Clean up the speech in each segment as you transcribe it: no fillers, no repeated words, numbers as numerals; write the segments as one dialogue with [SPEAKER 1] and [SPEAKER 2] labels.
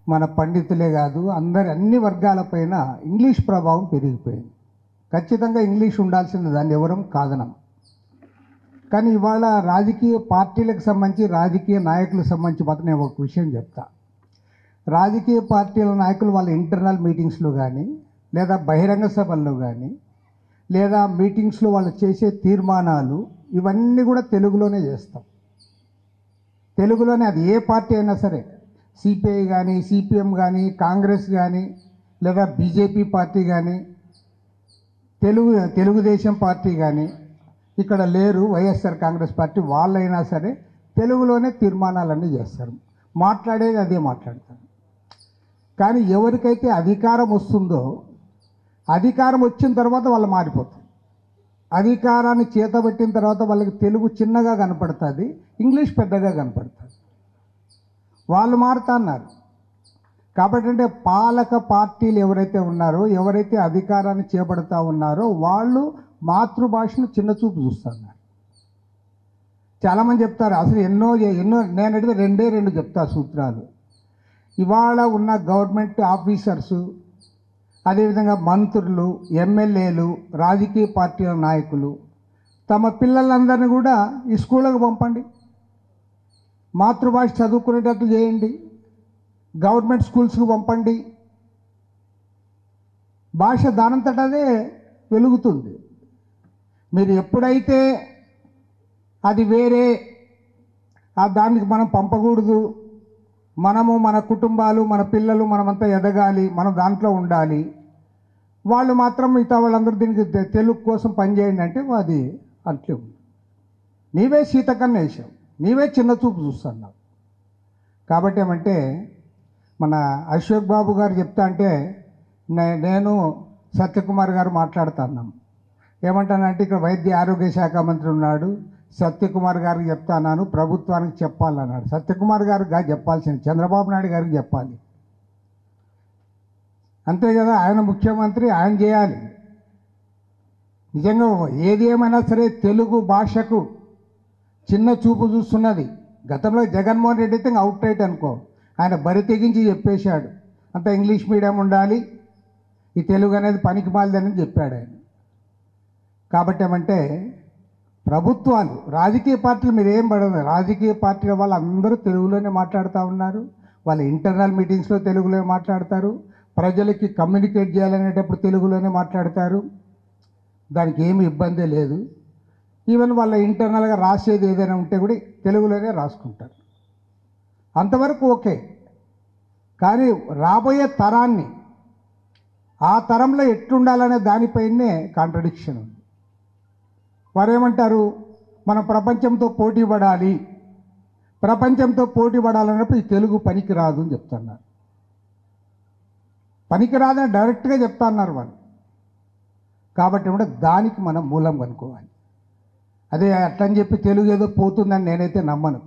[SPEAKER 1] మన పండితులే కాదు అన్ని వర్గాలపైన ఇంగ్లీష్ ప్రభావం పెరిగిపోయింది. ఖచ్చితంగా ఇంగ్లీష్ ఉండాల్సింది, దాన్ని ఎవరం కాదనం. కానీ ఇవాళ రాజకీయ పార్టీలకు సంబంధించి రాజకీయ నాయకులకు సంబంధించి మాత్రం నేను ఒక విషయం చెప్తా. రాజకీయ పార్టీల నాయకులు వాళ్ళ ఇంటర్నల్ మీటింగ్స్లో కానీ లేదా బహిరంగ సభల్లో కానీ లేదా మీటింగ్స్లో వాళ్ళు చేసే తీర్మానాలు ఇవన్నీ కూడా తెలుగులోనే చేస్తాం. తెలుగులోనే, అది ఏ పార్టీ అయినా సరే, సిపిఐ కానీ సిపిఎం కానీ కాంగ్రెస్ కానీ లేదా బీజేపీ పార్టీ కానీ తెలుగుదేశం పార్టీ కానీ, ఇక్కడ లేరు వైఎస్ఆర్ కాంగ్రెస్ పార్టీ, వాళ్ళైనా సరే తెలుగులోనే తీర్మానాలన్నీ చేస్తారు, మాట్లాడేది అదే మాట్లాడతారు. కానీ ఎవరికైతే అధికారం వస్తుందో, అధికారం వచ్చిన తర్వాత వాళ్ళు మారిపోతారు. అధికారాన్ని చేతబట్టిన తర్వాత వాళ్ళకి తెలుగు చిన్నగా కనపడుతుంది, ఇంగ్లీష్ పెద్దగా కనపడుతుంది, వాళ్ళు మారుతున్నారు. కాబట్టి అంటే పాలక పార్టీలు ఎవరైతే ఉన్నారో, ఎవరైతే అధికారాన్ని చేపడుతూ ఉన్నారో వాళ్ళు మాతృభాషను చిన్నచూపు చూస్తున్నారు. చాలామంది చెప్తారు అసలు ఎన్నో నేను అడిగితే రెండు చెప్తా సూత్రాలు. ఇవాళ ఉన్న గవర్నమెంట్ ఆఫీసర్సు, అదేవిధంగా మంత్రులు, ఎమ్మెల్యేలు, రాజకీయ పార్టీల నాయకులు తమ పిల్లలందరినీ కూడా ఈ స్కూళ్ళకు పంపండి, మాతృభాష చదువుకునేటట్లు చేయండి, గవర్నమెంట్ స్కూల్స్కి పంపండి, భాష దానంతటదే వెలుగుతుంది. మీరు ఎప్పుడైతే అది వేరే దానికి మనం పంపకూడదు, మనము మన కుటుంబాలు మన పిల్లలు మనమంతా ఎదగాలి, మనం దాంట్లో ఉండాలి, వాళ్ళు మాత్రం మిగతా వాళ్ళందరూ దీనికి తెలుగు కోసం పనిచేయండి అంటే అది అట్లే ఉంది. నీవే సీతకన్నా వేసావు, నీవే చిన్న చూపు చూస్తున్నావు. కాబట్టి ఏమంటే మన అశోక్ బాబు గారు చెప్తా అంటే నేను సత్యకుమార్ గారు మాట్లాడుతున్నాం. ఏమంటానంటే ఇక్కడ వైద్య ఆరోగ్య శాఖ మంత్రి ఉన్నాడు, సత్యకుమార్ గారికి చెప్తాను, ప్రభుత్వానికి చెప్పాలన్నాడు. సత్యకుమార్ గారికి చెప్పాల్సింది చంద్రబాబు నాయుడు గారికి చెప్పాలి, అంతే కదా. ఆయన ముఖ్యమంత్రి, ఆయన చేయాలి. నిజంగా ఏది ఏమైనా సరే తెలుగు భాషకు చిన్న చూపు చూస్తున్నది. గతంలో జగన్మోహన్ రెడ్డి అయితే అవుట్ రైట్ అనుకో, ఆయన బరి తెగించి చెప్పేశాడు, అంత ఇంగ్లీష్ మీడియం ఉండాలి, ఈ తెలుగు అనేది పనికి మాలిదని చెప్పాడు ఆయన. కాబట్టి ఏమంటే ప్రభుత్వాలు, రాజకీయ పార్టీలు మీరు ఏం పడదు, రాజకీయ పార్టీల వాళ్ళు అందరూ తెలుగులోనే మాట్లాడుతూ ఉన్నారు, వాళ్ళ ఇంటర్నల్ మీటింగ్స్లో తెలుగులో మాట్లాడతారు, ప్రజలకి కమ్యూనికేట్ చేయాలనేటప్పుడు తెలుగులోనే మాట్లాడతారు, దానికి ఏమి ఇబ్బంది లేదు. ఈవెన్ వాళ్ళ ఇంటర్నల్గా రాసేది ఏదైనా ఉంటే కూడా తెలుగులోనే రాసుకుంటారు, అంతవరకు ఓకే. కానీ రాబోయే తరాన్ని, ఆ తరంలో ఎట్లుండాలనే దానిపైనే కాంట్రడిక్షన్ ఉంది. వారేమంటారు, మనం ప్రపంచంతో పోటీ పడాలి, ప్రపంచంతో పోటీ పడాలన్నప్పుడు ఈ తెలుగు పనికి రాదు అని చెప్తున్నారు. పనికి రాదని డైరెక్ట్గా చెప్తా అన్నారు వాళ్ళు. కాబట్టి కూడా దానికి మనం మూలం కనుక్కోవాలి. అదే అట్లని చెప్పి తెలుగు ఏదో పోతుందని నేనైతే నమ్మను.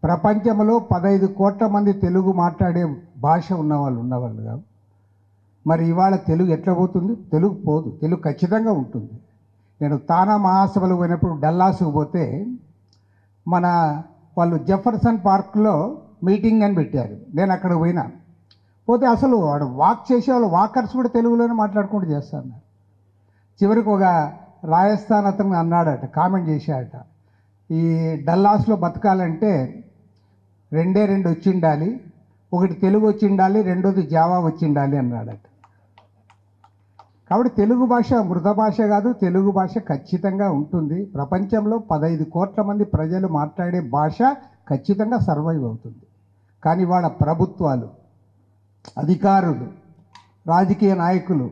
[SPEAKER 1] ప్రపంచంలో 15 కోట్ల మంది తెలుగు మాట్లాడే భాష ఉన్నవాళ్ళు కాదు. మరి ఇవాళ తెలుగు ఎట్లా పోతుంది? తెలుగు పోదు, తెలుగు ఖచ్చితంగా ఉంటుంది. నేను తానా మహాసభలు పోయినప్పుడు డల్లాస్కు పోతే మన వాళ్ళు జెఫర్సన్ పార్క్లో మీటింగ్ అని పెట్టారు. నేను అక్కడ పోయినా, పోతే అసలు వాడు వాక్ చేసే వాళ్ళు వాకర్స్ కూడా తెలుగులోనే మాట్లాడుకుంటూ చేస్తాను. చివరికి ఒక రాజస్థాన్ అతను అన్నాడట, కామెంట్ చేశాడట, ఈ డల్లాస్లో బతకాలంటే రెండు వచ్చి ఉండాలి, ఒకటి తెలుగు వచ్చి ఉండాలి, రెండోది జావా వచ్చి ఉండాలి అన్నాడట. కాబట్టి తెలుగు భాష మృత భాష కాదు, తెలుగు భాష ఖచ్చితంగా ఉంటుంది. ప్రపంచంలో 15 కోట్ల మంది ప్రజలు మాట్లాడే భాష ఖచ్చితంగా సర్వైవ్ అవుతుంది. కానీ వాళ్ళ ప్రభుత్వాలు, అధికారులు, రాజకీయ నాయకులు,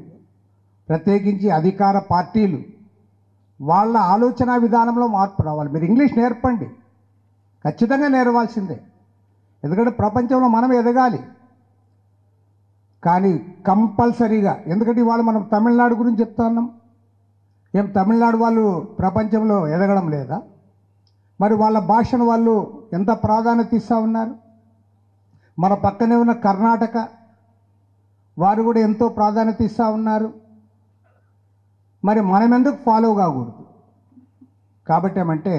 [SPEAKER 1] ప్రత్యేకించి అధికార పార్టీలు, వాళ్ళ ఆలోచన విధానంలో మార్పు రావాలి. మీరు ఇంగ్లీష్ నేర్పండి, ఖచ్చితంగా నేర్వాల్సిందే, ఎందుకంటే ప్రపంచంలో మనం ఎదగాలి. కానీ కంపల్సరీగా, ఎందుకంటే ఇవాళ మనం తమిళనాడు గురించి చెప్తా ఉన్నాం, ఏం తమిళనాడు వాళ్ళు ప్రపంచంలో ఎదగడం లేదా? మరి వాళ్ళ భాషను వాళ్ళు ఎంత ప్రాధాన్యత ఇస్తూ ఉన్నారు. మన పక్కనే ఉన్న కర్ణాటక వారు కూడా ఎంతో ప్రాధాన్యత ఇస్తూ ఉన్నారు. మరి మనం ఎందుకు ఫాలో కాకూడదు? కాబట్టి ఏమంటే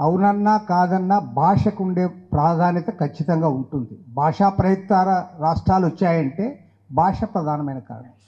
[SPEAKER 1] అవునన్నా కాదన్నా భాషకు ఉండే ప్రాధాన్యత ఖచ్చితంగా ఉంటుంది. భాషా ప్రయుక్త రాష్ట్రాలు వచ్చాయంటే భాష ప్రధానమైన కారణం.